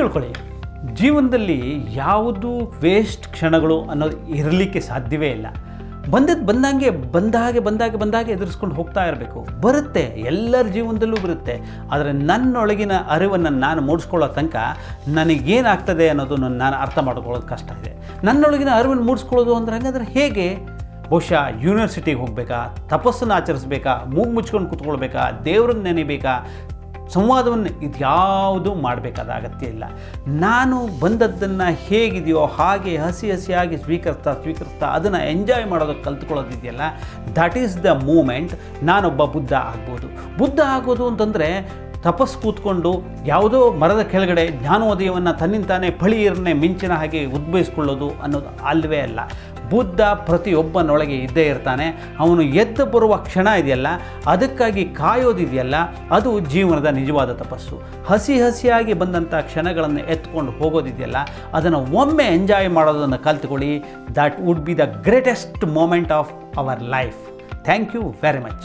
ತಿಳ್ಕೊಳ್ಳಿ, ಜೀವನದಲ್ಲಿ ಯಾವುದು ವೇಸ್ಟ್ ಕ್ಷಣಗಳು ಅನ್ನೋದು ಇರಲಿಕ್ಕೆ ಸಾಧ್ಯವೇ ಇಲ್ಲ. ಬಂದಾಗೆ ಎದುರಿಸ್ಕೊಂಡು ಹೋಗ್ತಾ ಇರಬೇಕು. ಬರುತ್ತೆ, ಎಲ್ಲರ ಜೀವನದಲ್ಲೂ ಬರುತ್ತೆ. ಆದರೆ ನನ್ನೊಳಗಿನ ಅರಿವನ್ನು ನಾನು ಮೂಡಿಸ್ಕೊಳ್ಳೋ ತನಕ ನನಗೇನಾಗ್ತದೆ ಅನ್ನೋದನ್ನು ನಾನು ಅರ್ಥ ಮಾಡ್ಕೊಳ್ಳೋದು ಕಷ್ಟ ಇದೆ. ನನ್ನೊಳಗಿನ ಅರಿವನ್ನು ಮೂಡಿಸ್ಕೊಳ್ಳೋದು ಅಂದರೆ ಹಾಗಾದರೆ ಹೇಗೆ? ಬಹುಶಃ ಯೂನಿವರ್ಸಿಟಿಗೆ ಹೋಗಬೇಕಾ, ತಪಸ್ಸನ್ನು ಆಚರಿಸ್ಬೇಕಾ, ಮೂಗು ಮುಚ್ಕೊಂಡು ಕೂತ್ಕೊಳ್ಬೇಕಾ, ದೇವ್ರನ್ನ ನೆನೆಬೇಕಾ, ಸಂವಾದವನ್ನು ಇದ್ಯಾವುದೂ ಮಾಡಬೇಕಾದ ಅಗತ್ಯ ಇಲ್ಲ. ನಾನು ಬಂದದ್ದನ್ನು ಹೇಗಿದೆಯೋ ಹಾಗೆ ಹಸಿಯಾಗಿ ಸ್ವೀಕರಿಸ್ತಾ ಅದನ್ನು ಎಂಜಾಯ್ ಮಾಡೋದಕ್ಕೆ ಕಲ್ತ್ಕೊಳ್ಳೋದಿದೆಯಲ್ಲ, ದಟ್ ಈಸ್ ದ ಮೂಮೆಂಟ್. ನಾನೊಬ್ಬ ಬುದ್ಧ ಆಗೋದು ಅಂತಂದರೆ ತಪಸ್ಸು ಕೂತ್ಕೊಂಡು ಯಾವುದೋ ಮರದ ಕೆಳಗಡೆ ಜ್ಞಾನೋದಯವನ್ನು ತನ್ನಿಂತಾನೇ ಫಳೀರನ್ನೇ ಮಿಂಚಿನ ಹಾಗೆ ಉದ್ಭವಿಸ್ಕೊಳ್ಳೋದು ಅನ್ನೋದು ಅಲ್ಲವೇ ಅಲ್ಲ. ಬುದ್ಧ ಪ್ರತಿಯೊಬ್ಬನೊಳಗೆ ಇದ್ದೇ ಇರ್ತಾನೆ. ಅವನು ಎದ್ದು ಬರುವ ಕ್ಷಣ ಇದೆಯಲ್ಲ, ಅದಕ್ಕಾಗಿ ಕಾಯೋದಿದೆಯಲ್ಲ, ಅದು ಜೀವನದ ನಿಜವಾದ ತಪಸ್ಸು. ಹಸಿಯಾಗಿ ಬಂದಂಥ ಕ್ಷಣಗಳನ್ನು ಎತ್ಕೊಂಡು ಹೋಗೋದಿದೆಯಲ್ಲ, ಅದನ್ನು ಒಮ್ಮೆ ಎಂಜಾಯ್ ಮಾಡೋದನ್ನು ಕಲ್ತ್ಕೊಳ್ಳಿ. That would be the greatest moment of our life. Thank you very much.